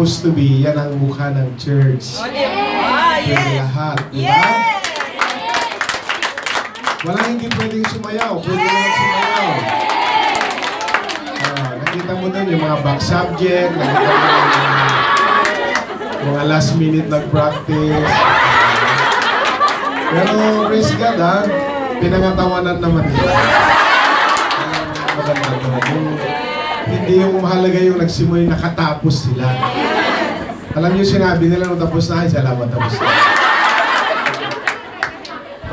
supposed to be, yan ang mukha ng church. Pwede lahat, di ba? Walang hindi pwedeng sumayaw. Pwede lang sumayaw. Nakita mo doon yung mga back subject, nakita mo yung mga last minute nag-practice. Pero praise God ha, pinangatawanan naman nila. Maganda doon. Hindi yung mahalaga yung nagsimula, nakatapos sila. Alam niyo sinabi nila nung tapos na, salamat tapos na.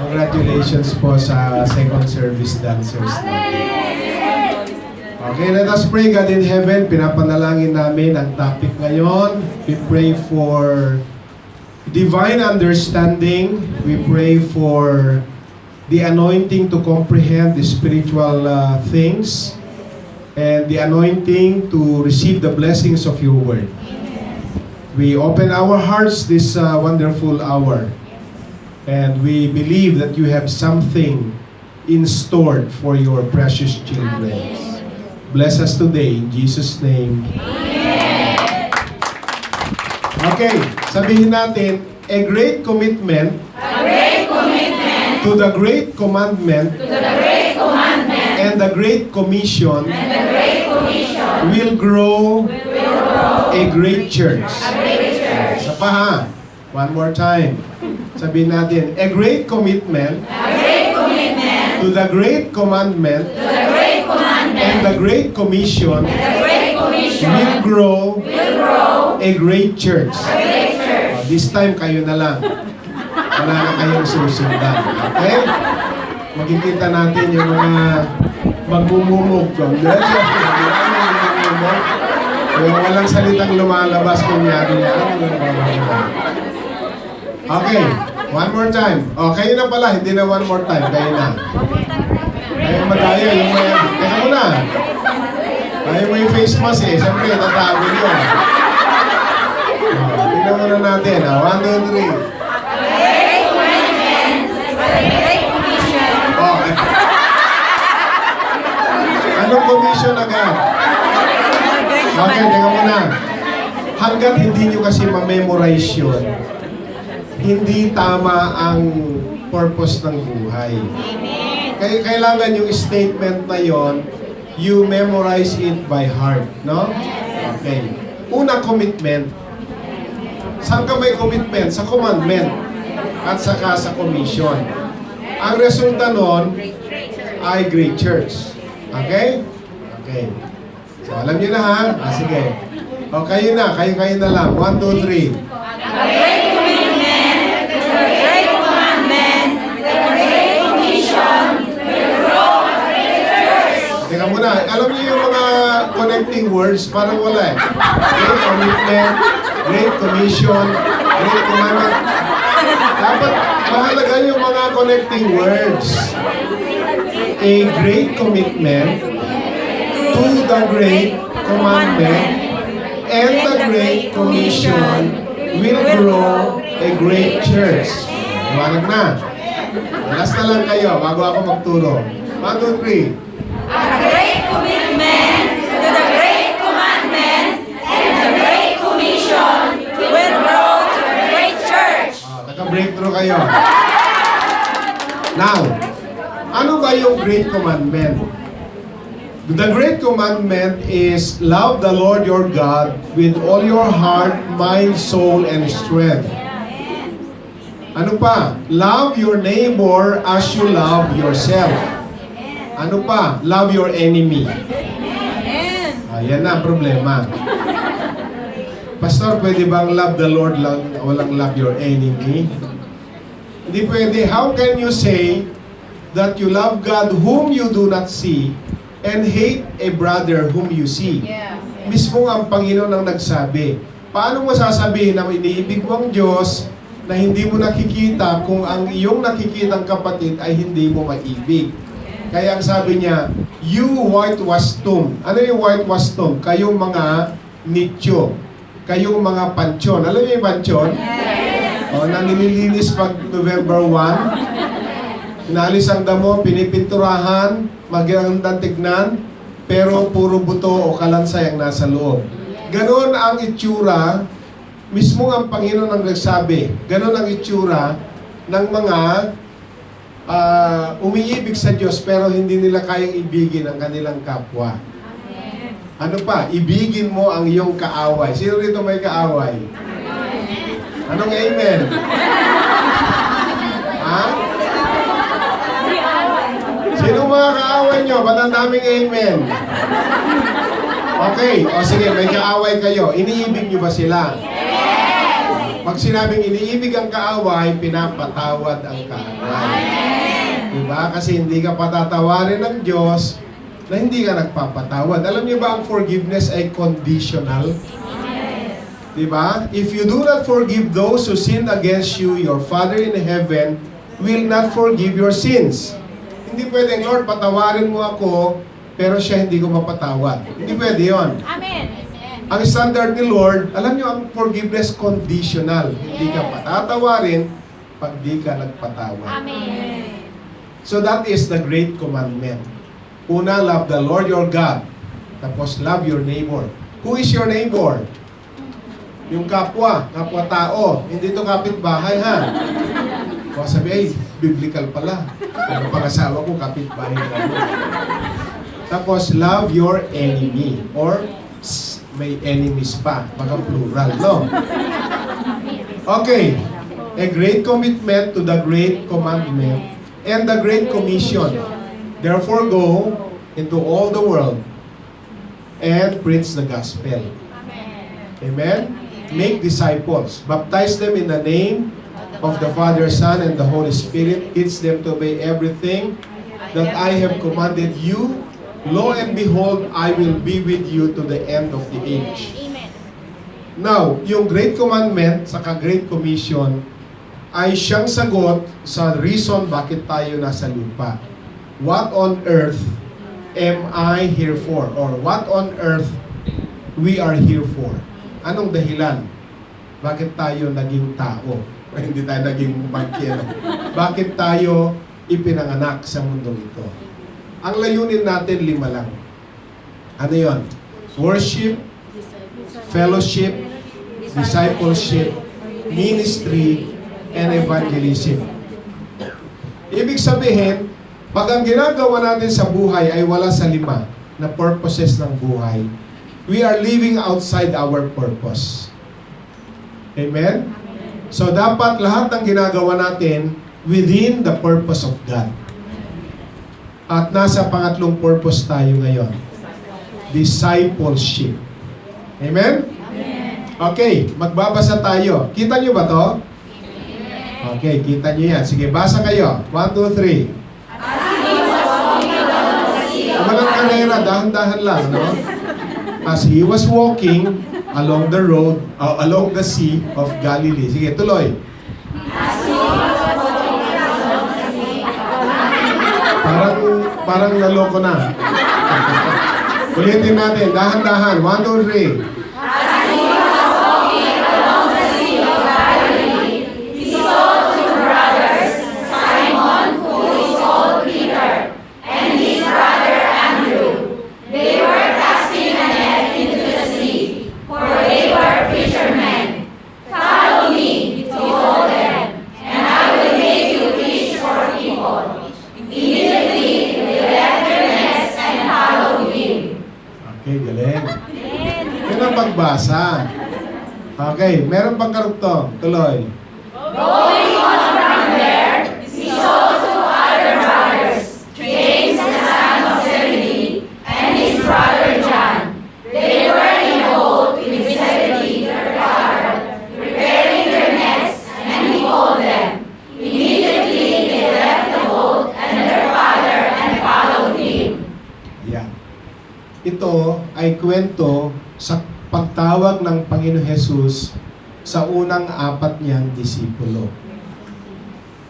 Congratulations po sa second service dancers natin. Okay, let us pray. God in heaven, pinapanalangin namin ang topic ngayon. We pray for divine understanding. We pray for the anointing to comprehend the spiritual things and the anointing to receive the blessings of your word. We open our hearts this wonderful hour. And we believe that you have something in store for your precious children. Bless us today in Jesus' name. Okay, sabihin natin, a great commitment to the great commandment and the great commission will grow a great church. Sa pa ha, one more time. Sabihin natin, a great commitment to the great commandment and the great commission will grow a great church. This time, kayo na lang. Wala na kayong susundan. Okay? Makikita natin yung mga magmumumog. Yung walang salitang lumalabas kung yari niya. Okay, one more time. O, kayo na pala, hindi na one more time. Kayo na. Kayo madaya, yung may... Teka muna. Kayo may face mask eh. Siyempre, tatawin yun. O, tingnan muna natin. 1, 2, 3. Okay. Anong commission agad? Okay, tingnan muna. Hanggat hindi nyo kasi ma-memorize yun, hindi tama ang purpose ng buhay. Kaya kailangan yung statement na yon, you memorize it by heart, no? Okay. Una, commitment. Saan ka may commitment? Sa commandment at saka sa commission. Ang resulta nun ay great church. Okay? Okay. So, alam niyo na ha? Sige. O, kayo na. Kayo na lang. 1, 2, 3. Teka muna, alam niyo yung mga connecting words, parang wala eh. Great commitment, great commission, great commandment. Dapat mahalaga yung mga connecting words. A great commitment to the great commandment and the great commission will grow a great church. Iwanag na. Last na lang kayo, bago ako magturo. 1, 2, 3. A great commitment to the great commandment and the great commission will grow to a great church. Naka-breakthrough kayo. Now, ano ba yung great commandment? The great commandment is love the Lord your God with all your heart, mind, soul, and strength. Ano pa? Love your neighbor as you love yourself. Ano pa? Love your enemy. Ayan na ang problema. Pastor, pwede bang love the Lord lang, walang love your enemy? Hindi pwede. How can you say that you love God whom you do not see and hate a brother whom you see? Mismo ang Panginoon ang nagsabi. Paano mo sasabihin na iniibig mo ang Diyos na hindi mo nakikita kung ang iyong nakikitang kapatid ay hindi mo maibig? Kaya ang sabi niya, you whitewashed tomb. Ano yung whitewashed tomb? Kayong mga nicho. Kayong mga pansyon. Alam niyo yung pansyon? O, na nililinis pag November 1. Inaalis ang damo, pinipinturahan, magandang tignan, pero puro buto o kalansay ang nasa loob. ganon ang itsura, mismo ang Panginoon ang nagsabi, ganon ang itsura ng mga umiibig sa Diyos pero hindi nila kayang ibigin ang kanilang kapwa. Ano pa? Ibigin mo ang iyong kaaway. Sino rito may kaaway? Anong amen? Ha? Sino mga kaaway nyo? Ba't ang daming amen? Okay. O sige, may kaaway kayo. Iniibig nyo ba sila? Pag sinabing iniibig ang kaaway, pinapatawad ang kaaway. Diba? Kasi hindi ka patatawarin ng Diyos na hindi ka nagpapatawad. Alam niyo ba ang forgiveness ay conditional? Diba? If you do not forgive those who sin against you, your Father in heaven will not forgive your sins. Hindi pwedeng, Lord, patawarin mo ako, pero siya hindi ko mapatawad. Hindi pwede yun. Amen. Ang standard ni Lord, alam niyo, ang forgiveness conditional. Hindi ka patatawarin pag di ka nagpatawad. Amen. So that is the great commandment. Una, love the Lord your God. Tapos, love your neighbor. Who is your neighbor? Yung kapwa tao. Hindi to kapitbahay, ha? O sabi, ay, biblical pala. Ang pangasawa ko, kapitbahay na. Tapos, love your enemy. Or, may enemies pa. Baka plural, no? Okay. A great commitment to the great commandment and the great commission. Therefore, go into all the world and preach the gospel. Amen? Make disciples. Baptize them in the name of the Father, Son, and the Holy Spirit. Teach them to obey everything that I have commanded you. Lo and behold, I will be with you to the end of the age. Now, yung Great Commandment saka Great Commission ay siyang sagot sa reason bakit tayo nasa lupa. What on earth am I here for? Or what on earth we are here for? Anong dahilan? Bakit tayo naging tao? Hindi tayo naging bagyero. Bakit tayo ipinanganak sa mundong ito? Ang layunin natin 5 lang. Ano yon? Worship, fellowship, discipleship, ministry, and evangelism. Ibig sabihin, pag ang ginagawa natin sa buhay ay wala sa 5 na purposes ng buhay, we are living outside our purpose. Amen? So dapat lahat ng ginagawa natin within the purpose of God. At nasa pangatlong purpose tayo ngayon. Discipleship. Amen? Okay, magbabasa tayo. Kita nyo ba to? Okay, kita nyo yan. Sige, basa kayo. 1, 2, 3. Walang karera, dahan-dahan lang, no? As he was walking along the road, along the sea of Galilee. Sige, tuloy. Parang naloko na. Ulitin natin, dahan-dahan. 1, 2, 3. Okay, galing. Yun ang pagbasa. Okay, meron pang karugtong. Tuloy. Going on from there, he saw 2 other brothers, James the son of Zebedee, and his brother John. They were in a boat with Zebedee their father, preparing their nets, and he called them. Immediately they left the boat and their father and followed him. Yeah. Ito ay kwento sa pagtawag ng Panginoon Jesus sa unang 4 niyang disipulo.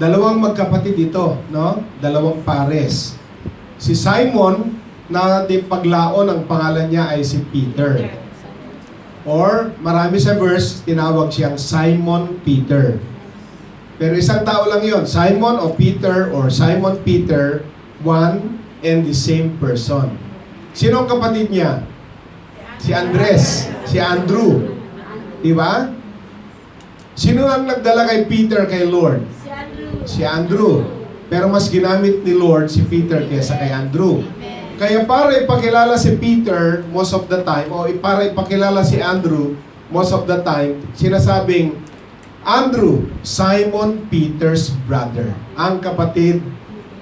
2 magkapatid ito, no? 2 pares. Si Simon, na paglaon ang pangalan niya ay si Peter. Or, marami sa verse, tinawag siyang Simon Peter. Pero isang tao lang yon, Simon o Peter or Simon Peter, one and the same person. Sino ang kapatid niya? Si Andres, si Andrew. Diba? Sino ang nagdala kay Peter kay Lord? Si Andrew. Pero mas ginamit ni Lord si Peter kaysa kay Andrew. Kaya para ipakilala si Peter most of the time, o para ipakilala si Andrew most of the time, sinasabing, Andrew, Simon Peter's brother. Ang kapatid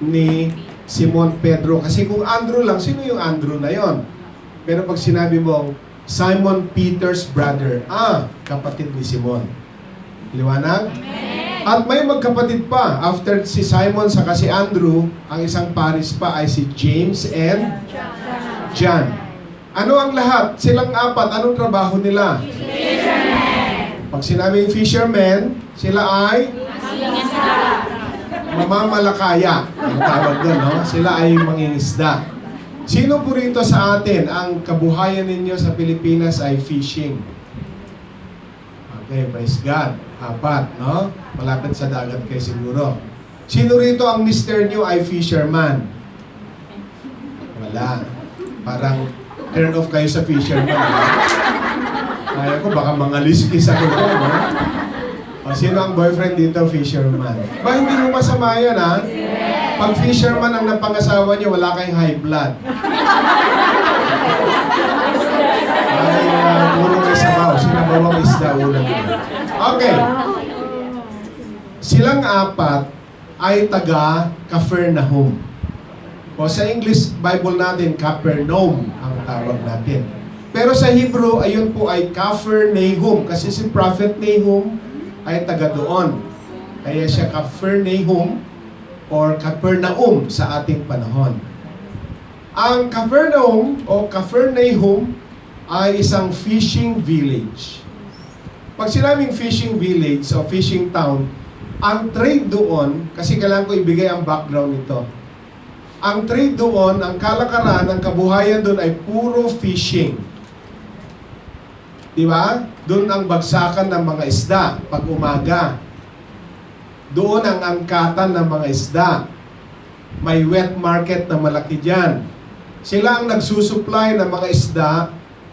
ni Simon Pedro. Kasi kung Andrew lang, sino yung Andrew na yon? Pero pag sinabi mo, Simon Peter's brother, kapatid ni Simon. Liwanag? At may magkapatid pa. After si Simon saka si Andrew, ang isang paris pa ay si James and John. Ano ang lahat? Silang apat. Anong trabaho nila? Pag sinabing fishermen, sila ay mamamalakaya. Ang tawag doon, no? Sila ay mangingisda. Sino po rito sa atin ang kabuhayan ninyo sa Pilipinas ay fishing? Okay, praise God. Apat, no? Malapit sa dagat kayo siguro. Sino rito ang mister nyo ay fisherman? Wala. Parang turn off kayo sa fisherman. Kaya ko, baka mga liskis ako doon, no? O, sino ang boyfriend dito, fisherman? Ba, hindi mo masama yan, ha? Pag fisherman ang napangasawa niyo, wala kayong high blood. Ay, puro may sabaw. Sinabawang isda, ulam. Okay. Silang apat ay taga Capernaum. O sa English Bible natin, Capernaum ang tawag natin. Pero sa Hebrew, ayun po ay Capernaum. Kasi si Prophet Nahum ay taga doon. Kaya siya Capernaum or Capernaum sa ating panahon. Ang Capernaum o Capernaum ay isang fishing village. Pag sinabing fishing village o fishing town, ang trade doon, kasi kailangan ko ibigay ang background nito. Ang trade doon, ang kalakaran, ang kabuhayan doon ay puro fishing. Di ba? Doon ang bagsakan ng mga isda pag umaga. Doon ang angkatan ng mga isda. May wet market na malaki dyan. Sila ang nagsusupply ng mga isda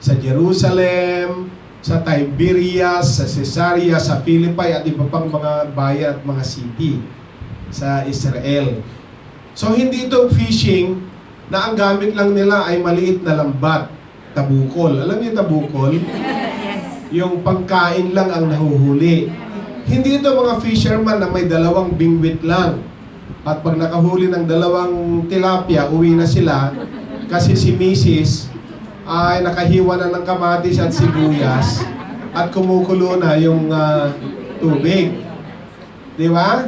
sa Jerusalem, sa Tiberias, sa Caesarea, sa Philippi at iba pang mga bayan at mga city sa Israel. So hindi ito fishing na ang gamit lang nila ay maliit na lambat, tabukol. Alam niyo tabukol? Yung pagkain lang ang nahuhuli. Hindi ito mga fisherman na may dalawang bingwit lang. At pag nakahuli ng dalawang tilapia, uwi na sila kasi si Mrs. ay nakahiwa na ng kamatis at sibuyas at kumukulo na yung tubig. Di ba?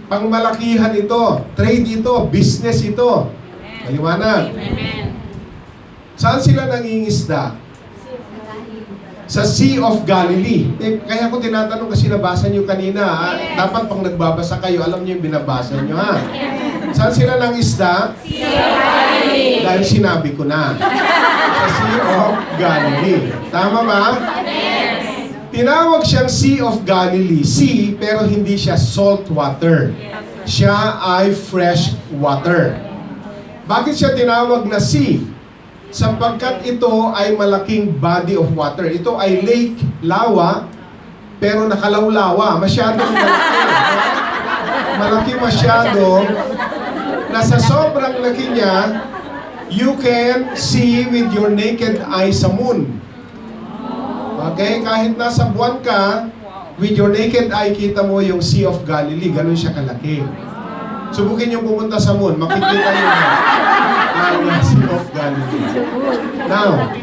Pangmalakihan ito, trade ito, business ito. Maliwanag. Saan sila nangingisda? Sa Sea of Galilee. Kaya ko tinatanong kasi nabasa nyo kanina. Dapat pang nagbabasa kayo, alam nyo yung binabasa nyo, ha? Saan sila nangisda? Sea of Galilee. Dahil sinabi ko na. Sa Sea of Galilee. Tama ba? Yes. Tinawag siyang Sea of Galilee. Sea, pero hindi siya salt water. Siya ay fresh water. Bakit siya tinawag na sea? Sapagkat ito ay malaking body of water. Ito ay lake, lawa, pero nakalawlawa. Masyadong malaki. Malaki masyado na sa sobrang laki niya, you can see with your naked eye sa moon. Okay? Kahit nasa buwan ka, with your naked eye, kita mo yung Sea of Galilee. Ganun siya kalaki. Subukin niyo pumunta sa moon. Makikita niyo ang Sea of Galilee. Now,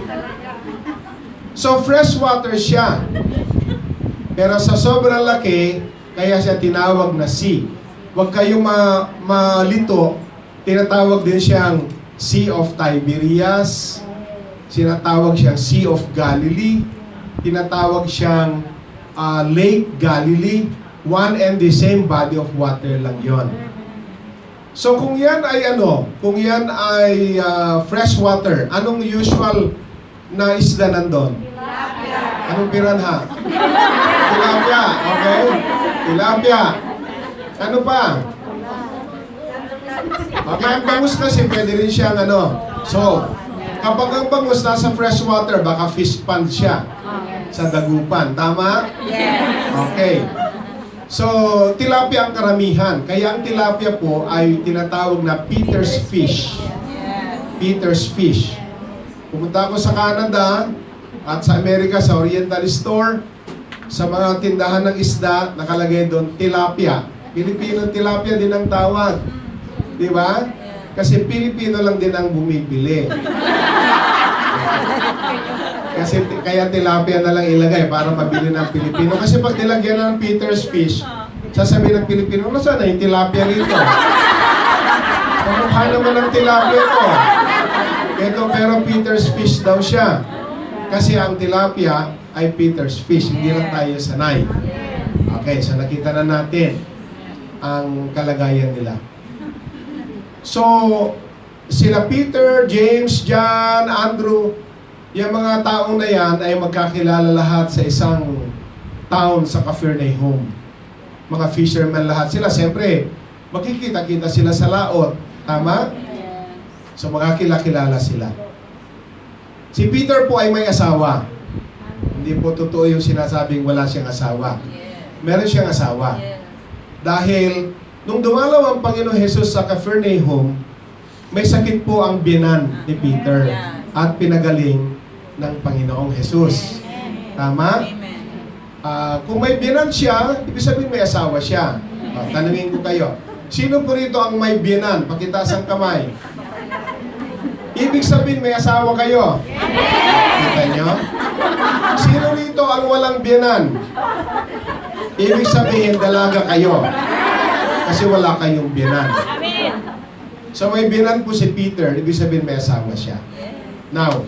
so fresh water siya. Pero sa sobrang laki, kaya siya tinawag na sea. Huwag kayong malito. Tinatawag din siyang Sea of Tiberias. Tinatawag siyang Sea of Galilee. Tinatawag siyang Lake Galilee. One and the same body of water lang yon. So kung yan ay kung yan ay fresh water, anong usual na isda nandun? Tilapia. Anong piranha? Tilapia, okay? Tilapia. Ano pa? Okay, ang bangus kasi pwede rin siyang salt. Kapag ang bangus nasa freshwater, baka fish pond siya sa dagupan. Tama? Yes. Okay. So, tilapia ang karamihan. Kaya ang tilapia po ay tinatawag na Peter's fish. Peter's fish. Pumunta ako sa Canada at sa Amerika, sa Oriental Store, sa mga tindahan ng isda, nakalagay doon, tilapia. Pilipino tilapia din ang tawag. Di ba? Kasi Pilipino lang din ang bumibili. Kasi kaya tilapia na lang ilagay para mabili ng Pilipino. Kasi pag nilagyan ng Peter's fish, sasabihin ng Pilipino, nasaan na yung tilapia rito? Kamukha naman ng tilapia ito. Ito pero Peter's fish daw siya. Kasi ang tilapia ay Peter's fish. Hindi lang tayo sanay. Okay, so nakita na natin ang kalagayan nila. So, sila Peter, James, John, Andrew, yung mga taong na yan ay magkakilala lahat sa isang town sa Capernaum. Mga fishermen lahat sila. Siyempre, makikita-kita sila sa laot. Tama? So, magkakilala sila. Si Peter po ay may asawa. Hindi po totoo yung sinasabing wala siyang asawa. Meron siyang asawa. Dahil, nung dumalaw ang Panginoong Jesus sa Capernaum, may sakit po ang biyenan ni Peter at pinagaling ng Panginoong Jesus. Tama? Kung may biyenan siya, ibig sabihin may asawa siya. Tanungin ko kayo, sino po rito ang may biyenan? Pakitaas ang kamay. Ibig sabihin may asawa kayo. Kita nyo? Sino rito ang walang biyenan? Ibig sabihin dalaga kayo. Kasi wala kayong biyenan. So may biyenan po si Peter, ibig sabihin may asawa siya. Now,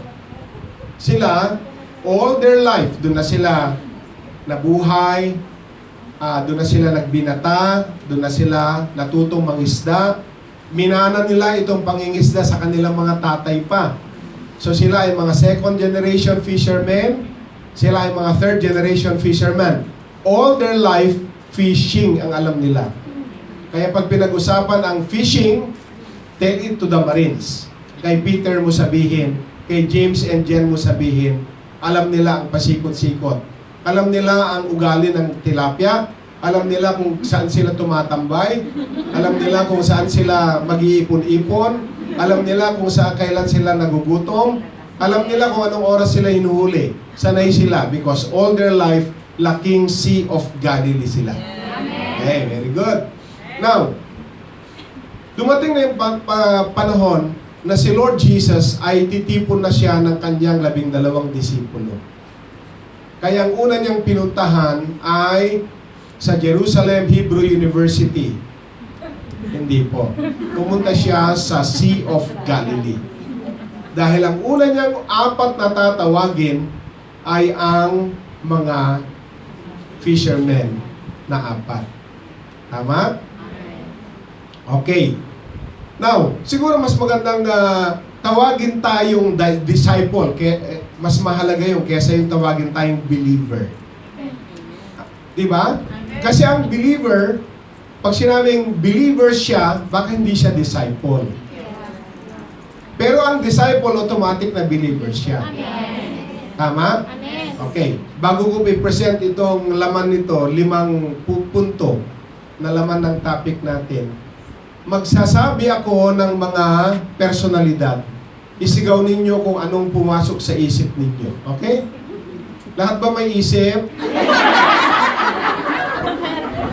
sila, all their life, doon na sila nabuhay, doon na sila nagbinata, doon na sila natutong mangisda. Minana nila itong pangingisda sa kanilang mga tatay pa. So sila ay mga second generation fishermen, sila ay mga third generation fishermen. All their life, fishing ang alam nila. Kaya pag pinag-usapan ang fishing, tell it to the Marines. Kay Peter mo sabihin, kay James and Jen mo sabihin, alam nila ang pasikot-sikot. Alam nila ang ugali ng tilapia, alam nila kung saan sila tumatambay, alam nila kung saan sila mag-iipon-ipon, alam nila kung saan kailan sila nagugutom, alam nila kung anong oras sila hinuhuli. Sanay sila because all their life, laking Sea of Galilee sila. Okay, very good. Now, dumating na yung panahon na si Lord Jesus ay titipon na siya ng kanyang 12 disipulo. Kaya ang una niyang pinuntahan ay sa Jerusalem Hebrew University. Hindi po. Pumunta siya sa Sea of Galilee. Dahil ang una niyang 4 na tatawagin ay ang mga fishermen na 4. Tama? Okay. Now, siguro mas magandang tawagin tayong disciple. Mas mahalaga yung kesa yung tawagin tayong believer. Diba? Kasi ang believer, pag sinabing believer siya, baka hindi siya disciple. Pero ang disciple, automatic na believer siya. Tama? Okay. Bago ko i-present itong laman nito, 5 punto na laman ng topic natin, magsasabi ako ng mga personalidad. Isigaw ninyo kung anong pumasok sa isip ninyo. Okay? Lahat ba may isip?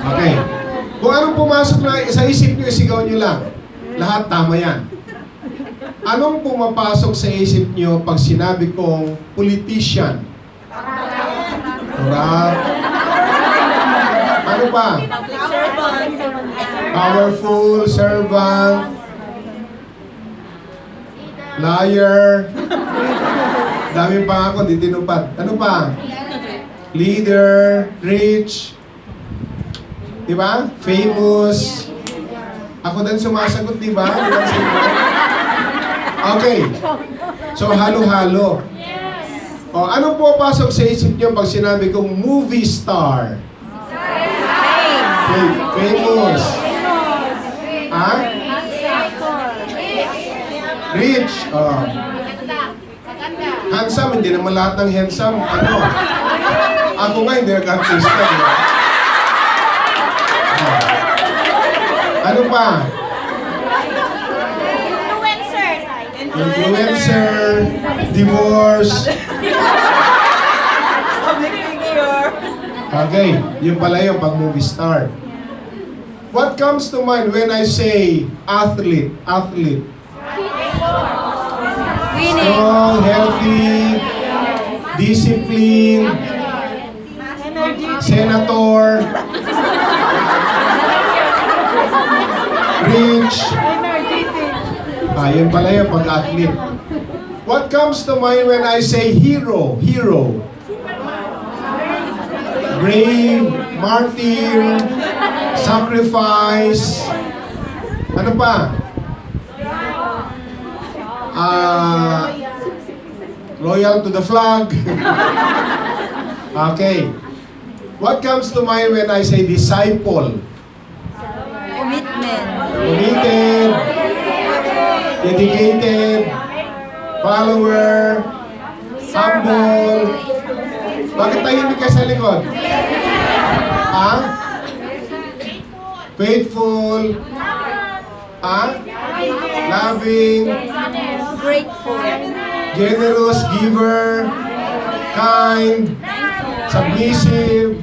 Okay. Kung anong pumasok na sa isip nyo, isigaw nyo lang. Lahat tama yan. Anong pumapasok sa isip nyo pag sinabi kong politician? Corrupt. Ano pa? Powerful, servant, liar. Dami pa ako, di tinupad. Ano pa? Leader, rich. Diba? Famous. Ako din sumasagot, diba? Okay. So, halo-halo. O, ano po pasok sa isip niyo pag sinabi kong movie star? Famous. Ha? Rich. Handsome, hindi naman lahat ng handsome. Ano? Ako nga, hindi nag-artista. Di ba? Ano pa? Influencer, divorce. Okay, yun pala yung pag-movie star. What comes to mind when I say athlete? Athlete. Strong, healthy, discipline, senator, rich. Yun pala yung pag-athlete. What comes to mind when I say hero? Hero. Brave, martyr, sacrifice. Ano pa? Loyal to the flag. Okay. What comes to mind when I say disciple? Commitment. Committed, dedicated, follower, humble. Bakit tahimik ka sa likod? Ha? Faithful. Ha? Loving. Grateful. Generous, giver. Kind. Submissive.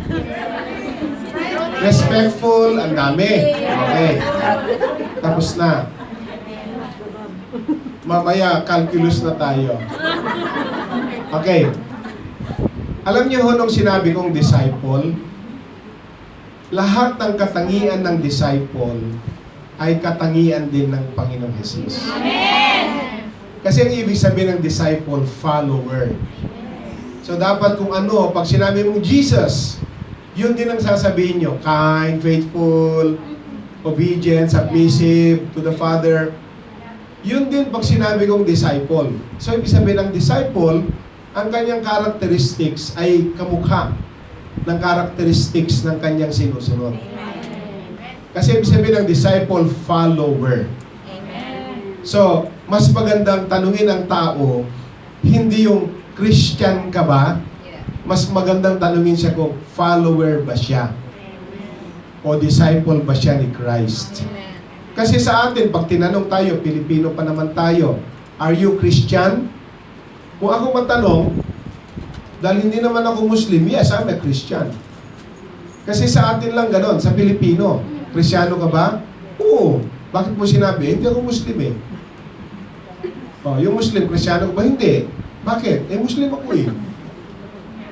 Respectful. Ang dami. Okay. Tapos na. Mamaya, calculus na tayo. Okay. Alam niyo ho nung sinabi kong disciple, lahat ng katangian ng disciple ay katangian din ng Panginoong Jesus. Amen! Kasi ang ibig sabihin ng disciple, follower. So dapat kung ano, pag sinabi mong Jesus, yun din ang sasabihin nyo. Kind, faithful, obedient, submissive to the Father. Yun din pag sinabi kong disciple. So ibig sabihin ng disciple, ang kanyang characteristics ay kamukha ng characteristics ng kanyang sinusunod. Kasi ibig sabihin ng disciple, follower. So, mas magandang tanungin ang tao, hindi yung Christian ka ba? Mas magandang tanungin siya kung follower ba siya? O disciple ba siya ni Christ? Kasi sa atin, pag tinanong tayo, Pilipino pa naman tayo, are you Christian? Kung ako matanong, dahil hindi naman ako Muslim, yes, I'm a Christian. Kasi sa atin lang ganon, sa Pilipino, Kristiyano ka ba? Oo. Bakit mo sinabi? Hindi ako Muslim eh. Oh, yung Muslim, Kristiyano ka ba? Hindi. Bakit? Eh, Muslim ako eh.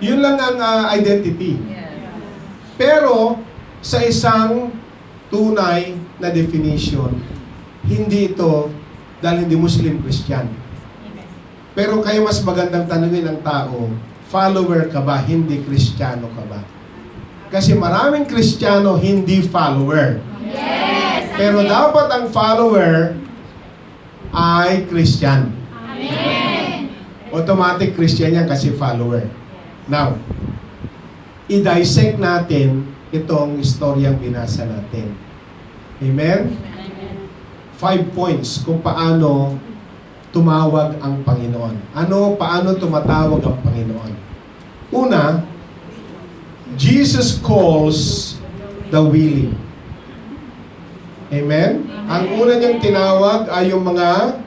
Yun lang ang identity. Pero, sa isang tunay na definition, hindi ito dahil hindi Muslim, Christian. Pero kayo mas magandang tanungin ng tao, follower ka ba, hindi Kristiyano ka ba? Kasi maraming Kristiyano, hindi follower. Yes! Pero dapat ang follower ay Christian. Amen! Automatic Christian yan kasi follower. Now, i-dissect natin itong istoryang binasa natin. Amen? 5 points kung paano tumawag ang Panginoon. Paano tumatawag ang Panginoon? Una, Jesus calls the willing. Amen? Ang una niyang tinawag ay yung mga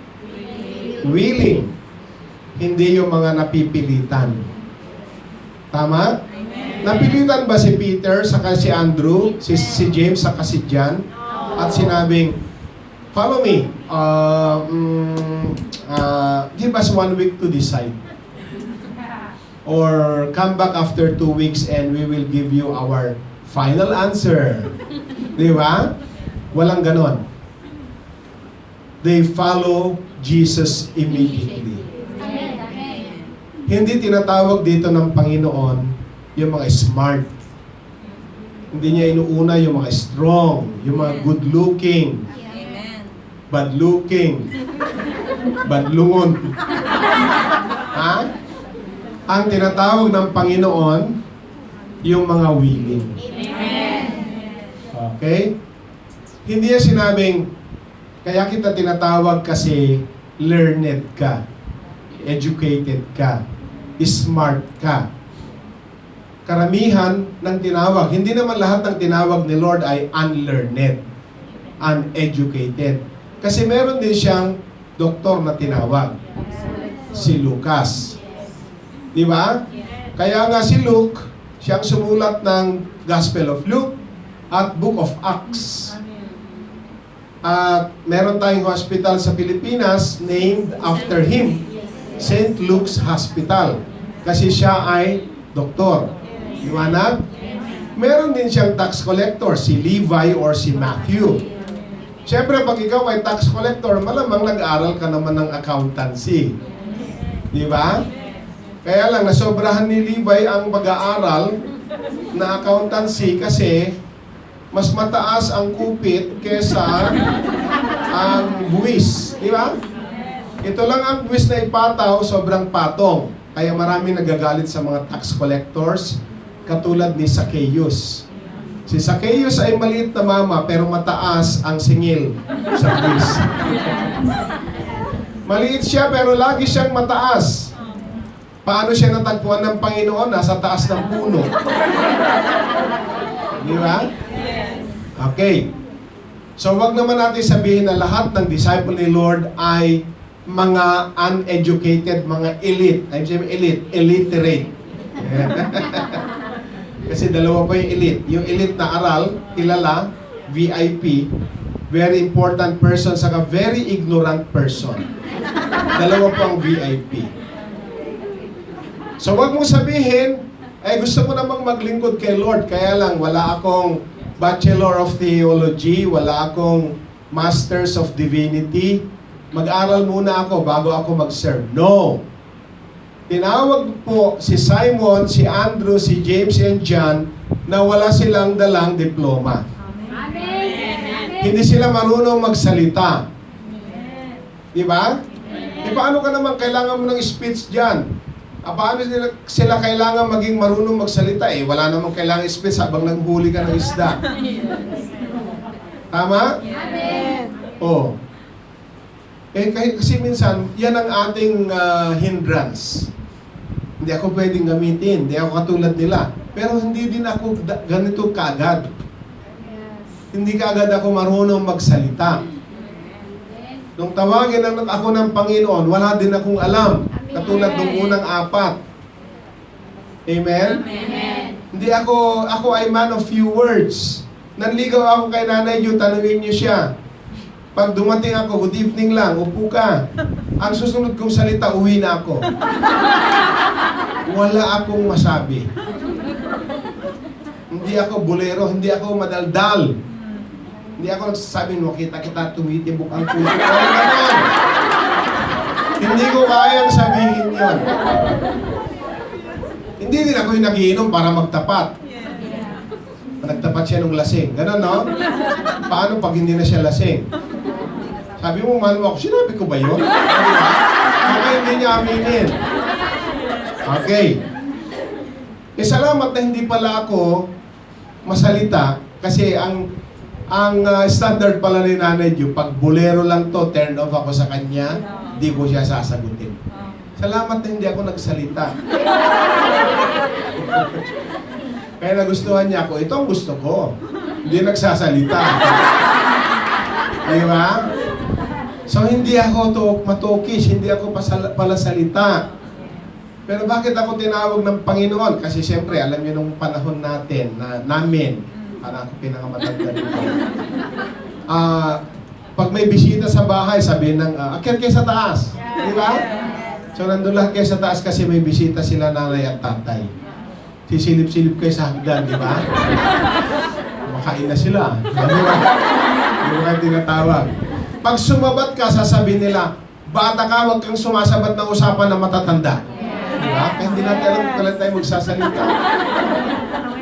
willing. Hindi yung mga napipilitan. Tama? Napilitan ba si Peter, saka si Andrew, si James, saka si John? At sinabing, follow me. Give us 1 week to decide. Or come back after 2 weeks and we will give you our final answer. Di ba? Walang ganon. They follow Jesus immediately. Hindi tinatawag dito ng Panginoon yung mga smart. Hindi niya inuuna yung mga strong, yung mga good-looking, bad-looking, badlungon. Ha? Ang tinatawag ng Panginoon, yung mga willing. Okay? Hindi niya sinabing, kaya kita tinatawag kasi learned ka. educated ka, smart ka. Karamihan ng tinawag, hindi naman lahat ng tinawag ni Lord ay unlearned, uneducated. Kasi meron din siyang doktor na tinawag, si Lucas. Di ba? Kaya nga si Luke, siyang sumulat ng Gospel of Luke at Book of Acts. At meron tayong hospital sa Pilipinas named after him, St. Luke's Hospital. Kasi siya ay doktor. Liwanag? Meron din siyang tax collector, si Levi or si Matthew. Siyempre, pag ikaw ay tax collector, malamang nag-aral ka naman ng accountancy. Di ba? Kaya lang, nasobrahan ni Levi ang pag-aaral na accountancy kasi mas mataas ang kupit kesa ang buwis. Di ba? Ito lang ang buwis na ipataw, sobrang patong. Kaya marami nagagalit sa mga tax collectors, katulad ni Zacchaeus. Si Zacchaeus ay maliit na mama, pero mataas ang singil sa buwis. Maliit siya, pero lagi siyang mataas. Paano siya natagpuan ng Panginoon? Nasa taas ng puno. Di ba? Okay. So, wag naman natin sabihin na lahat ng disciple ni Lord ay mga uneducated, mga elite. I'm saying elite, illiterate. Kasi dalawa pa yung elite. Yung elite na aral, kilala, VIP, very important person, saka very ignorant person. Dalawa pang VIP. So, wag mong sabihin, gusto ko namang maglingkod kay Lord, kaya lang wala akong Bachelor of Theology, wala akong Masters of Divinity. Mag-aral muna ako bago ako mag-serve. No! Tinawag po si Simon, si Andrew, si James, and John na wala silang dalang diploma. Amen. Hindi sila marunong magsalita. Di ba? Paano ka naman kailangan mo ng speech dyan? Paano sila kailangan maging marunong magsalita? Wala namang kailangan speech habang nanghuli ka ng isda. Tama? Amen. Oh. Kasi minsan, yan ang ating hindrance. Hindi ako pwedeng gamitin. Hindi ako katulad nila. Pero hindi din ako ganito kaagad. Hindi kaagad ako marunong magsalita. Nung tawagin ako ng Panginoon, wala din akong alam. Katulad ng unang 4. Amen? Amen. Hindi ako ay man of few words. Nanligaw ako kay Nanay Ju, tanungin niyo siya. Pag dumating ako, good evening lang, upo ka. Ang susunod kong salita, uwi na ako. Wala akong masabi. Hindi ako bolero, hindi ako madaldal. Hindi ako nagsasabi, kita tumitibok ang puso. Hindi ko kayang sabihin yun. Hindi din ako yung nagiinom para magtapat. Nagtapat siya nung lasing. Ganon, no? Paano pag hindi na siya lasing? Sabi mo, mahal mo ako. Sinabi ko ba yun? Baka hindi niya aminin. Okay. Salamat na hindi pala ako masalita kasi ang standard pala ni Nanay Ju, pag bolero lang to, turn off ako sa kanya, di ko siya sasagutin. Salamat na hindi ako nagsalita. Kaya nagustuhan niya ako, ito ang gusto ko. Hindi nagsasalita. Di ba? So hindi ako matukis, hindi ako pala salita. Pero bakit ako tinawag ng Panginoon? Kasi siyempre, alam niyo nung panahon natin, namin, para ako pinakamatanda dito. Pag may bisita sa bahay, sabihin ng, akyat kayo sa taas. Di ba? So nandun lang kayo sa taas kasi may bisita sila nanay at tatay. Sisilip-silip kayo sa hagdan, di ba? Makain na sila. Di ba? Di ba kayo tinatawag? Pag sumabat ka, sasabihin nila, bata ka, huwag kang sumasabat ng usapan na matatanda. Di ba? Kaya hindi natin alam kung kailan tayo magsasalita.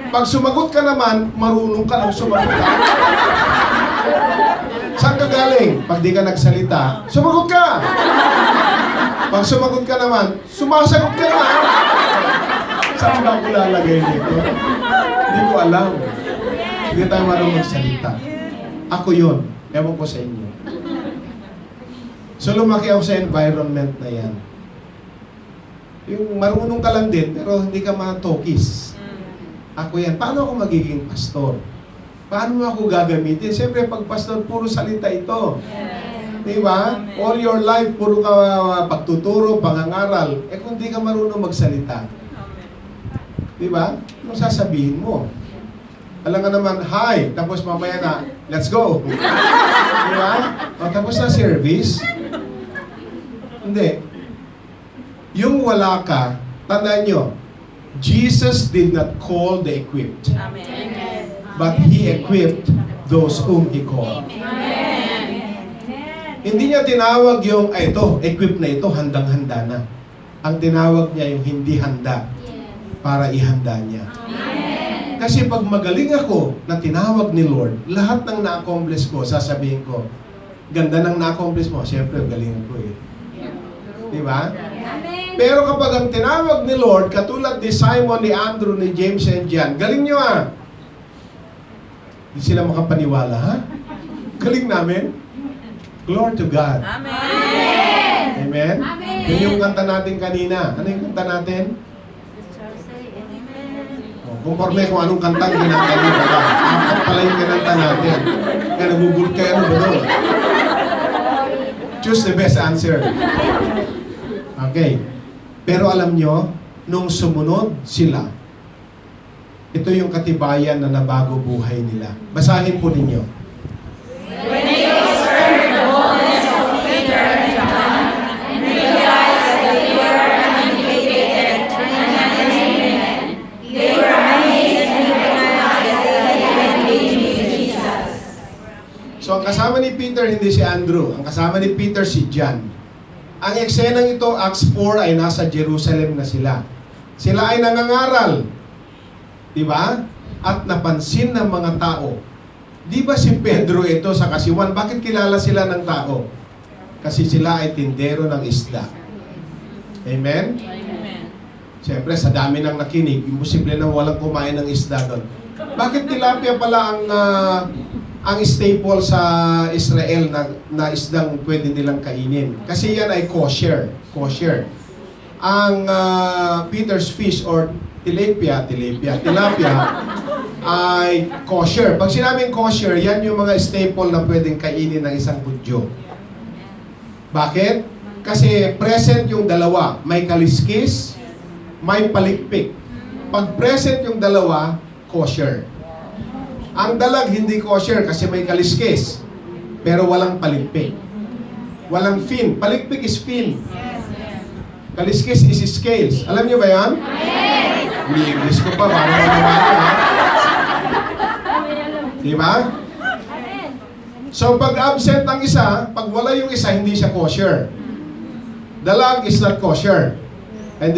Pag sumagot ka naman, marunong ka lang sumagot ka. Saan ka galing? Pag di ka nagsalita, sumagot ka! Pag sumagot ka naman, sumasagot ka na! Saan ba ako lalagay dito? Hindi ko alam. Hindi tayo marunong magsalita. Ako yun. Ewan ko sa inyo. So lumaki ako sa environment na yan. Yung marunong ka lang din, pero hindi ka matokis. Ako yan. Paano ako magiging pastor? Paano mo ako gagamitin? Siyempre, pag pastor, puro salita ito. Di ba? All your life, puro ka pagtuturo, pangangaral. Eh kung di ka marunong magsalita, di ba? Anong sasabihin mo? Alam nga naman, hi, tapos mamaya na, let's go. Di ba? O, tapos na service. Hindi. Yung wala ka, tandaan nyo, Jesus did not call the equipped, but He equipped those whom He called. Hindi niya tinawag yung, ito, equipped na ito, handang-handa na. Ang tinawag niya yung hindi handa para ihanda niya. Kasi pag magaling ako na tinawag ni Lord, lahat ng na-accomplish ko, sasabihin ko, ganda ng na-accomplish mo, siyempre, galing ko eh. Di ba? Pero kapag ang tinawag ni Lord, katulad ni Simon, ni Andrew, ni James, and John, galing nyo ah. Hindi sila makapaniwala, ha? Galing namin. Glory to God. Amen. Amen? Yun yung kanta natin kanina. Ano yung kanta natin? Conforme kung anong kantang kinanta niyo. Apat pala yung kinanta natin. Kaya nagugulat kayo, ano ba doon? Choose the best answer. Okay. Pero alam nyo, nung sumunod sila, ito yung katibayan na nabago buhay nila. Basahin po ninyo. When they observed the boldness of Peter and John, and realized that they were uneducated and unassuming, they were amazed and recognized that they had been with Jesus. So ang kasama ni Peter hindi si Andrew. Ang kasama ni Peter si John. Ang eksenang ito, Acts 4, ay nasa Jerusalem na sila. Sila ay nangangaral. Diba? At napansin ng mga tao. Di ba si Pedro ito sa kasiwan? Bakit kilala sila ng tao? Kasi sila ay tindero ng isda. Amen? Siyempre, sa dami ng nakinig, imposible na walang kumain ng isda doon. Bakit tilapia pala ang staple sa Israel na isdang pwede nilang kainin? Kasi yan ay kosher. Kosher. Ang Peter's fish or tilapia ay kosher. Pag sinabing kosher, yan yung mga staple na pwedeng kainin ng isang Hudyo. Bakit? Kasi present yung dalawa. May kaliskis, may palikpik. Pag present yung dalawa, kosher. Ang dalag hindi kosher kasi may kaliskis, pero walang palikpik. Walang fin. Palikpik is fin. Kaliskis is scales. Alam niyo ba yan? Hindi English ko pa, para maniwala ha. Diba? So pag absent ang isa, pag wala yung isa, hindi siya kosher. Dalag is not kosher. Hindi